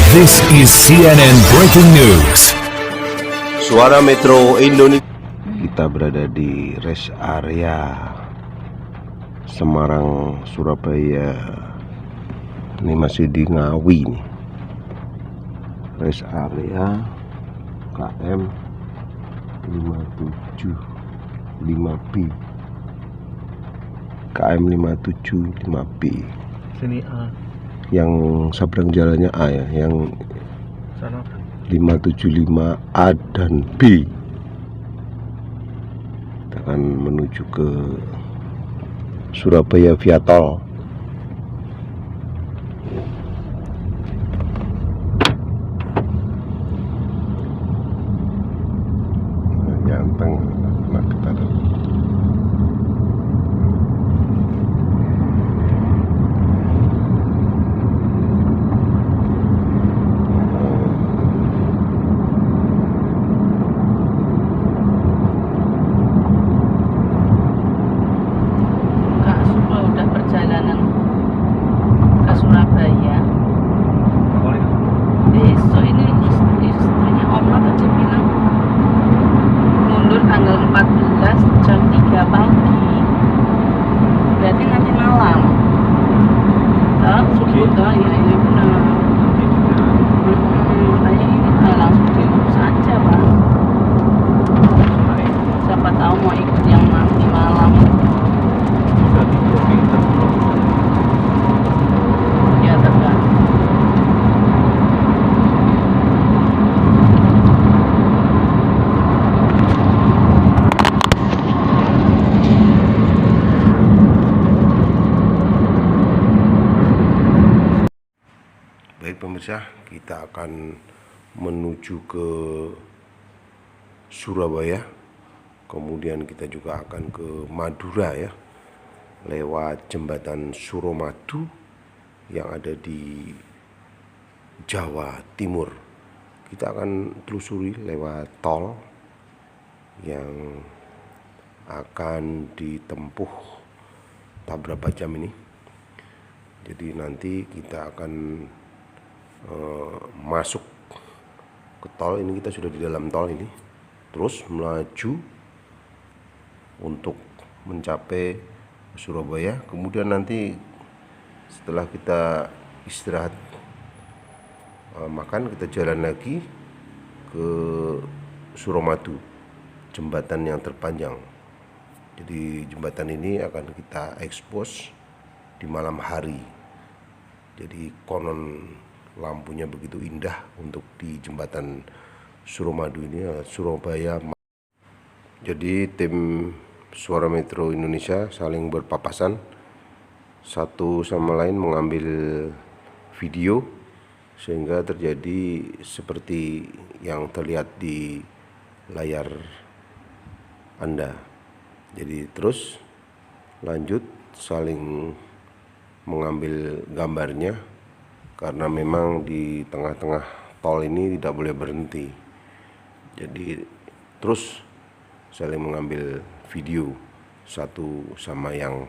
This is CNN Breaking News. Suara Metro Indonesia. Kita berada di rest area Semarang, Surabaya. Ini masih di Ngawi nih. Rest area KM 575B. KM 575B. Sini A. Yang seberang jalannya A ya, yang Sana 575A dan B. Kita akan menuju ke Surabaya via tol. Ganteng anak kita. Surabaya. Besok ini istrinya Oma tadi bilang mundur tanggal 14 jam 3 pagi. Berarti nanti malam. Tahu subuh toh, ya ini benar. Makanya ini langsung diurus saja, Pak. Siapa tahu mau ikut yang nanti malam. Baik pemirsa, kita akan menuju ke Surabaya. Kemudian kita juga akan ke Madura ya, lewat jembatan Suramadu yang ada di Jawa Timur. Kita akan telusuri lewat tol yang akan ditempuh tak berapa jam ini. Jadi nanti kita akan masuk ke tol ini. Kita sudah di dalam tol ini, terus melaju untuk mencapai Surabaya. Kemudian nanti setelah kita istirahat makan, kita jalan lagi ke Suramadu, jembatan yang terpanjang. Jadi jembatan ini akan kita ekspos di malam hari. Jadi konon lampunya begitu indah untuk di jembatan Suramadu ini, Surabaya. Jadi tim Suara Metro Indonesia saling berpapasan, satu sama lain mengambil video sehingga terjadi seperti yang terlihat di layar Anda. Jadi terus lanjut saling mengambil gambarnya, karena memang di tengah-tengah tol ini tidak boleh berhenti. Jadi terus saling mengambil video satu sama yang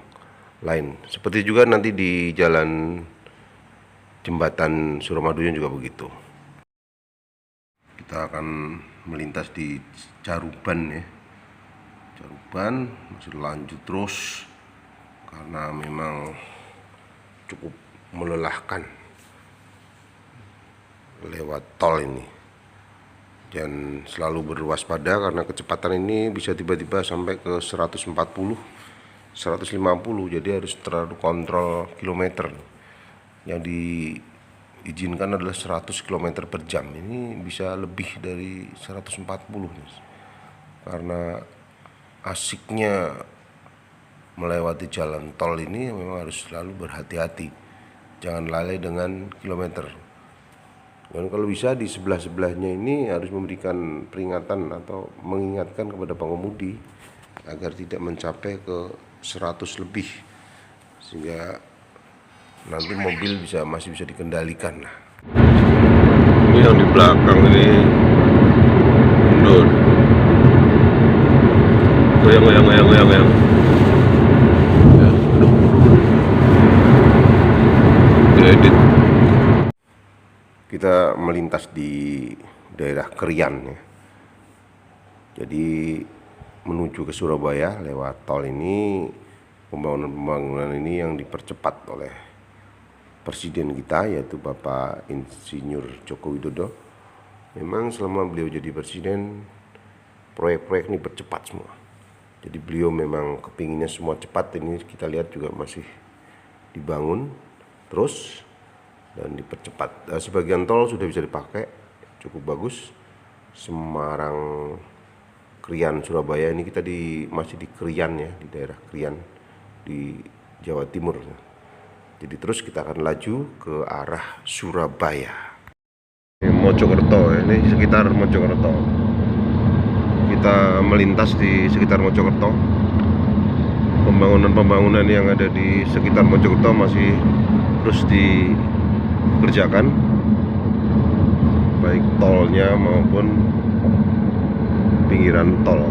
lain. Seperti juga nanti di jalan jembatan Suramadunya juga begitu. Kita akan melintas di Caruban ya. Caruban masih lanjut terus karena memang cukup melelahkan lewat tol ini, dan selalu berwaspada karena kecepatan ini bisa tiba-tiba sampai ke 140, 150. Jadi harus terlalu kontrol kilometer. Yang diizinkan adalah 100 km per jam. Ini bisa lebih dari 140 nih. Karena asiknya melewati jalan tol ini memang harus selalu berhati-hati, jangan lalai dengan kilometer. Dan kalau bisa di sebelah-sebelahnya ini harus memberikan peringatan atau mengingatkan kepada pengemudi agar tidak mencapai ke 100 lebih, sehingga nanti mobil masih bisa dikendalikan. Ini yang di belakang ini mundur, goyang. Diedit. kita melintas di daerah Krian ya. Jadi menuju ke Surabaya lewat tol ini, pembangunan ini yang dipercepat oleh Presiden kita, yaitu Bapak Insinyur Joko Widodo. Memang selama beliau jadi presiden, proyek-proyek ini bercepat semua. Jadi beliau memang kepinginnya semua cepat. Ini kita lihat juga masih dibangun terus dan dipercepat. Sebagian tol sudah bisa dipakai, cukup bagus. Semarang, Krian, Surabaya, ini kita masih di Krian ya, di daerah Krian di Jawa Timur. Jadi terus kita akan laju ke arah Surabaya. Mojokerto, ini sekitar Mojokerto. Kita melintas di sekitar Mojokerto. Pembangunan yang ada di sekitar Mojokerto masih terus dikerjakan, baik tolnya maupun pinggiran tol.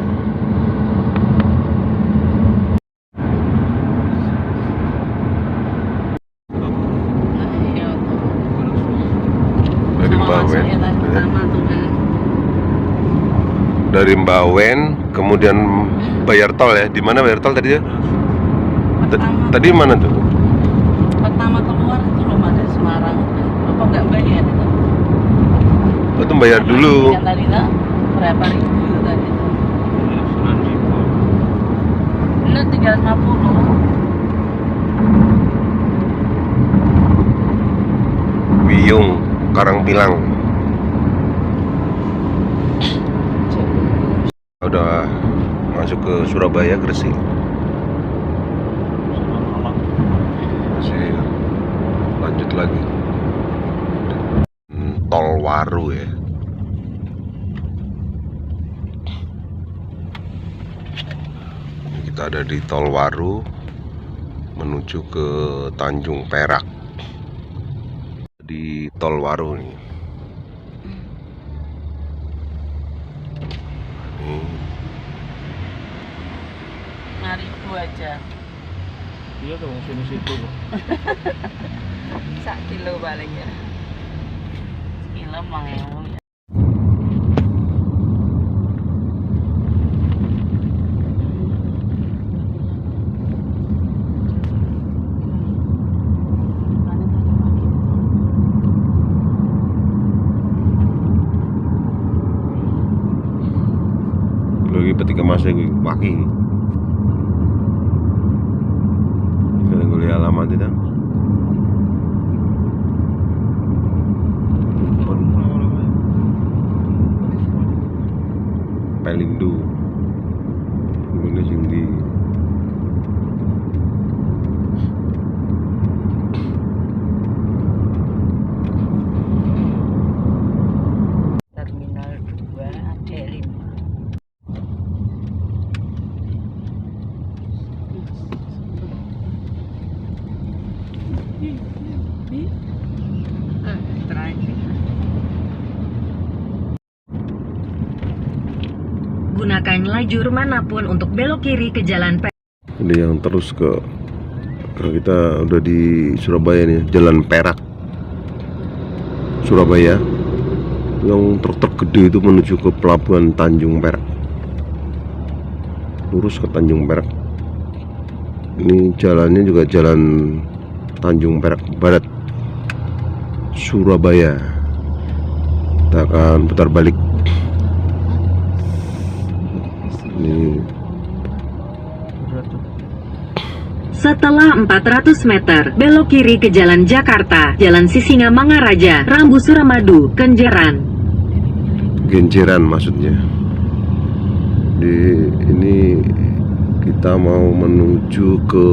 Dari Mbawen kemudian bayar tol ya. Di mana bayar tol tadi ya? Tadi mana tuh? Pertama keluar itu loh, ada Semarang. Apa nggak bayar itu? Itu bayar dulu. Yang tadi lah berapa ribu itu tadi? 9.000. Ini 350. Wiyung, Karangpilang. Udah masuk ke Surabaya, Gresik. Masih lanjut lagi. Tol Waru ya. Kita ada di Tol Waru menuju ke Tanjung Perak. Di Tol Waru nih. Ribu aja. Iya dong, sini situ. 1 kilo paling ya. Sekilo mau ya. Lagi petik emasnya gue pagi ini. Gue alamat itu. Pelindo. Ini sini. Terminal 2 D5. Gunakan lajur manapun untuk belok kiri ke jalan Perak. Ini yang terus ke kita udah di Surabaya nih, Jalan Perak Surabaya. Yang truk gede itu menuju ke pelabuhan Tanjung Perak. Lurus ke Tanjung Perak. Ini jalannya juga jalan Tanjung Perak Barat Surabaya. Kita akan putar balik. Ini Setelah 400 meter, belok kiri ke Jalan Jakarta, Jalan Sisingamangaraja, Rambu Suramadu, Kenjeran. Genjeran maksudnya. Ini kita mau menuju ke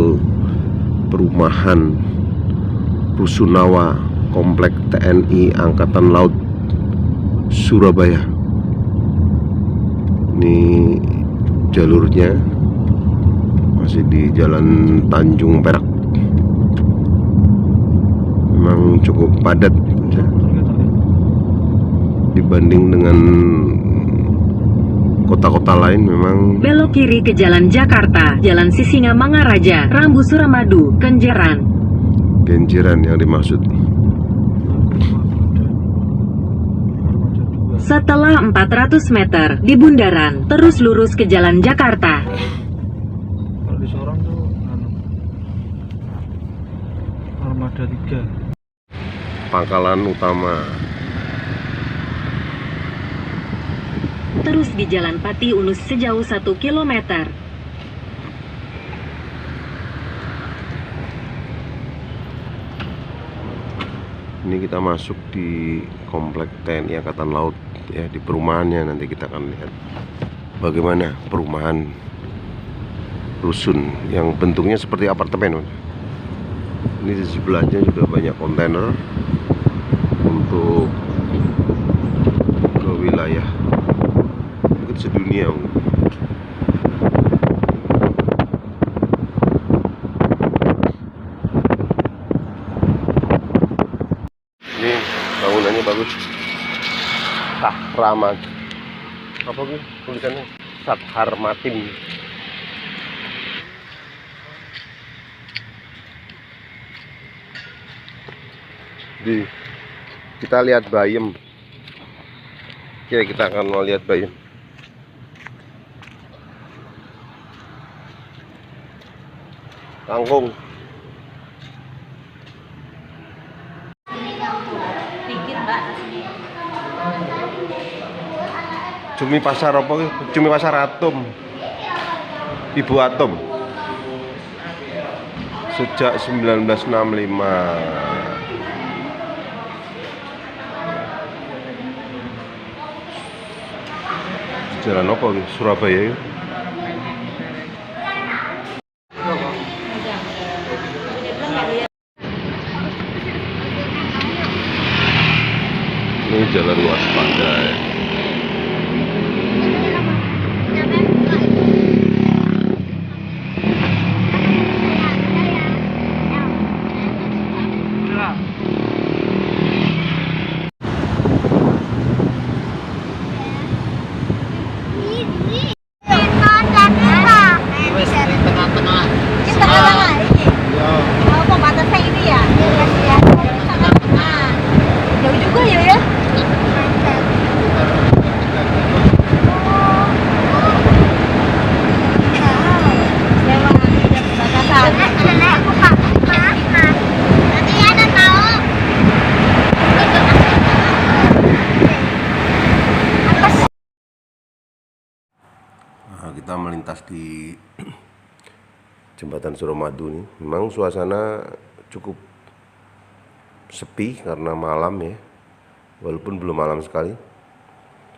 perumahan Rusunawa, Komplek TNI Angkatan Laut Surabaya. Ini jalurnya masih di Jalan Tanjung Perak. Memang cukup padat ya, dibanding dengan kota-kota lain. Memang Belok kiri ke Jalan Jakarta, Jalan Sisingamangaraja, Rambu Suramadu, Kenjeran. Genjeran yang dimaksud. Setelah 400 meter di bundaran, terus lurus ke Jalan Jakarta. Kalau di Sorong tuh Armada 3. Pangkalan utama. Terus di Jalan Pati Unus sejauh 1 kilometer. Ini kita masuk di komplek TNI Angkatan Laut ya, di perumahannya. Nanti kita akan lihat bagaimana perumahan rusun yang bentuknya seperti apartemen. Ini di sebelahnya juga banyak kontainer untuk ke wilayah mungkin sedunia. Ini bangunannya bagus. Sahramat. Apa sih tulisannya? Satharmatin. Kita lihat bayam. Oke, kita akan mau lihat bayam. Kangkung. Dikit mbak. Cumi pasar apa? Cumi pasar Atom. Ibu Atom. Sejak 1965. Jalan apa nih? Surabaya ya? Ini jalan waspada ya. Kita melintas di jembatan Suramadu nih. Memang suasana cukup sepi karena malam ya, walaupun belum malam sekali.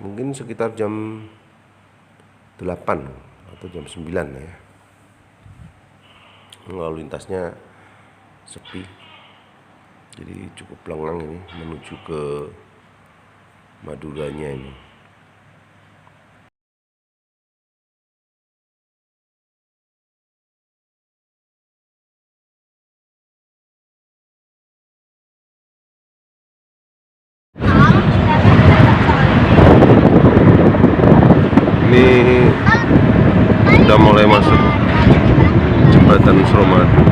Mungkin sekitar jam 8 atau jam 9 ya. Lalu lintasnya sepi, jadi cukup lengang ini menuju ke Maduranya ini. Ini udah mulai masuk jembatan Suramadu.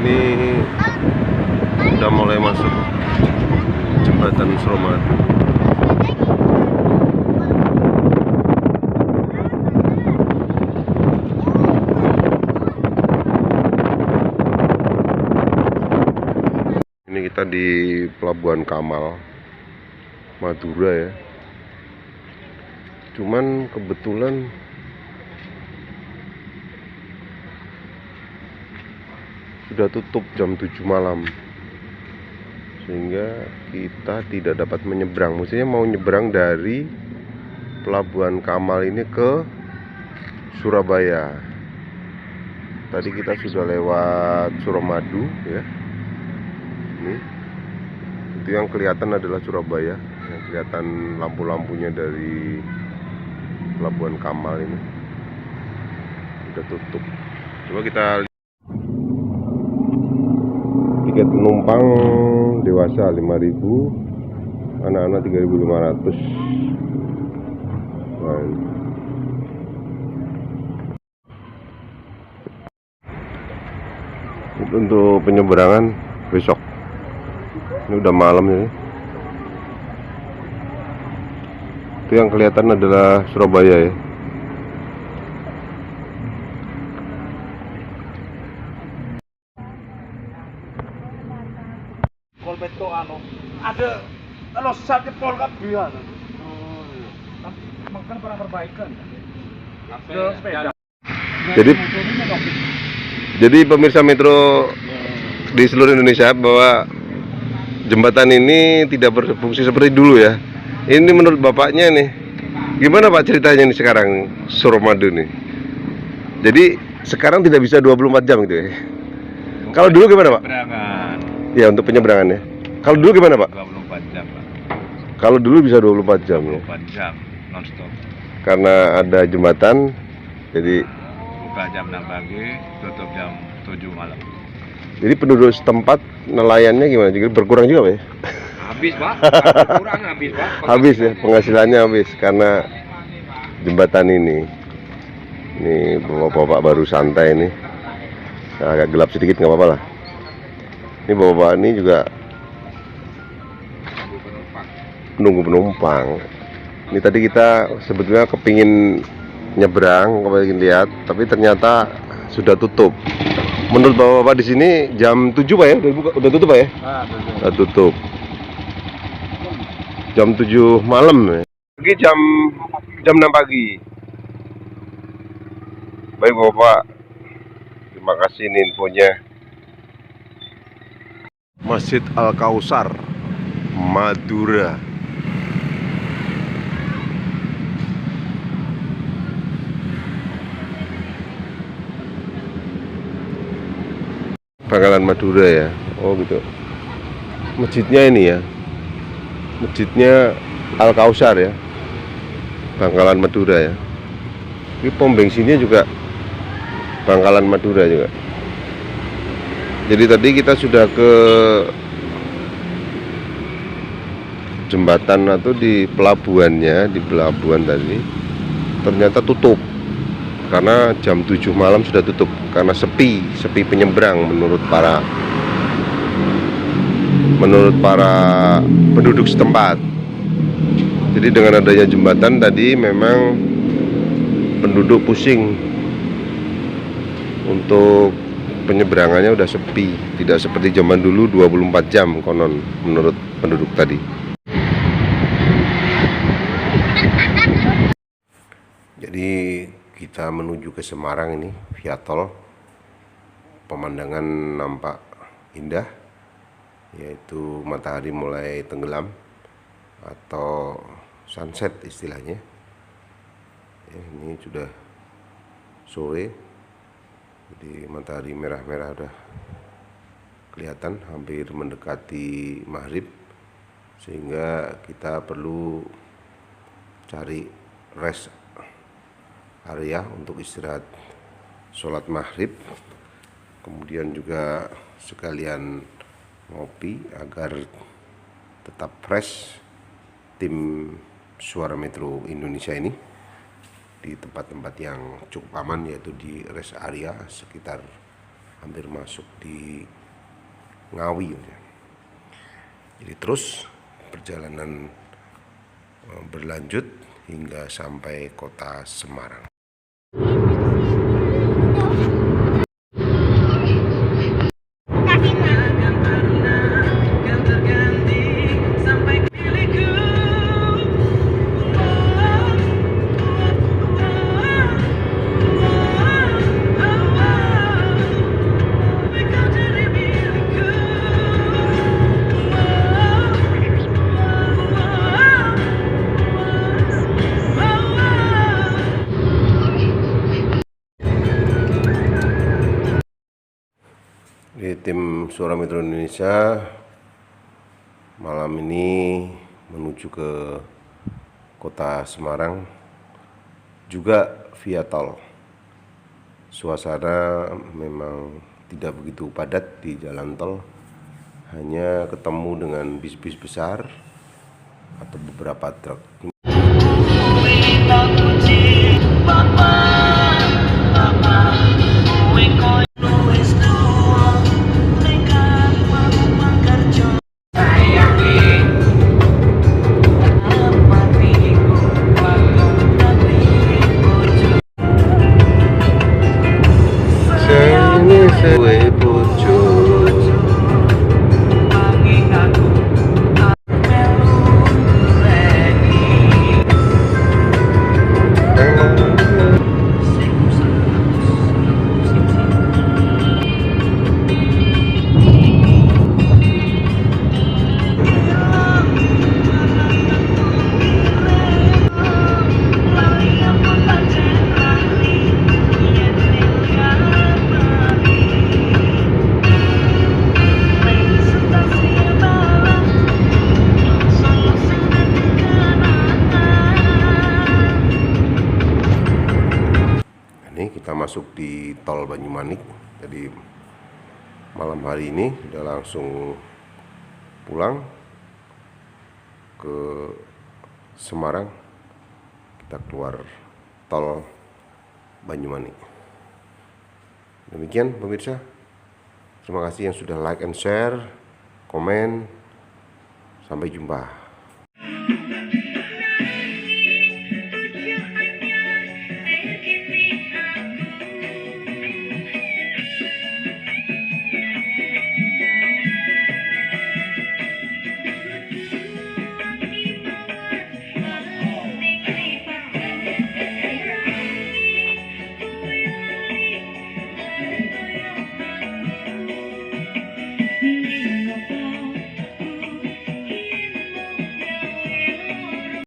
Ini udah mulai masuk jembatan Suramadu. Ini kita di Pelabuhan Kamal, Madura ya. Cuman kebetulan sudah tutup jam 7 malam. sehingga kita tidak dapat menyeberang. Maksudnya mau nyeberang dari Pelabuhan Kamal ini ke Surabaya. Tadi kita sudah lewat Suramadu ya. Ini itu yang kelihatan adalah Surabaya, yang kelihatan lampu-lampunya dari Pelabuhan Kamal ini udah tutup. Coba kita lihat tiket penumpang dewasa 5.000, anak-anak 3.500. Itu untuk penyeberangan besok. Ini udah malam ini. Itu yang kelihatan adalah Surabaya ya. Kolbeto ada kalau saatnya pol kabian. Makan para perbaikan. Sepeda. Jadi pemirsa Metro di seluruh Indonesia bahwa jembatan ini tidak berfungsi seperti dulu ya. Ini menurut bapaknya nih, gimana Pak ceritanya nih sekarang Suramadu nih? Jadi sekarang tidak bisa 24 jam gitu ya. Kalau dulu gimana Pak? Penyeberangan. Ya untuk penyeberangannya. Kalau dulu gimana Pak? 24 jam Pak. Kalau dulu bisa 24 jam ya. 24 jam non-stop. Karena ada jembatan, jadi Buka jam 6 pagi, tutup jam 7 malam. jadi penduduk setempat nelayannya gimana? Jadi berkurang juga Pak ya? Habis Pak, kurang habis Pak. Habis ya, penghasilannya habis karena jembatan ini. Ini bapak-bapak baru santai nih. Nah, agak gelap sedikit nggak apa-apa lah. Ini bapak-bapak ini juga menunggu penumpang. Ini tadi kita sebetulnya kepingin nyebrang, kepingin lihat, tapi ternyata sudah tutup. Menurut bapak-bapak di sini jam 7 Pak ya? Udah tutup Pak ya? Udah tutup. Jam 7 malam ya. Pergi jam 6 pagi. Baik Bapak. Terima kasih ini infonya. Masjid Al-Kausar, Madura. Pangkalan Madura ya. Oh gitu. Masjidnya ini ya. Masjidnya Al-Kausar ya. Pangkalan Madura ya. Ini pom bensinnya juga Pangkalan Madura juga. Jadi tadi kita sudah ke jembatan atau di pelabuhannya, di pelabuhan tadi. Ternyata tutup. Karena jam 7 malam sudah tutup karena sepi penyeberang menurut para penduduk setempat. Jadi dengan adanya jembatan tadi memang penduduk pusing untuk penyeberangannya udah sepi, tidak seperti zaman dulu 24 jam konon menurut penduduk tadi. Jadi kita menuju ke Semarang ini via tol. Pemandangan nampak indah, yaitu matahari mulai tenggelam atau sunset istilahnya. Ini sudah sore, jadi matahari merah-merah udah kelihatan hampir mendekati maghrib, sehingga kita perlu cari rest area untuk istirahat sholat maghrib, kemudian juga sekalian ngopi agar tetap fresh tim Suara Metro Indonesia ini di tempat-tempat yang cukup aman, yaitu di rest area sekitar hampir masuk di Ngawi. Jadi terus perjalanan berlanjut hingga sampai kota Semarang. tim Suara Metro Indonesia malam ini menuju ke kota Semarang juga via tol. Suasana memang tidak begitu padat di jalan tol, hanya ketemu dengan bis-bis besar atau beberapa truk. Ini kita masuk di tol Banyumanik. Jadi malam hari ini udah langsung pulang ke Semarang. Kita keluar tol Banyumanik. Demikian pemirsa. Terima kasih yang sudah like and share, komen. Sampai jumpa.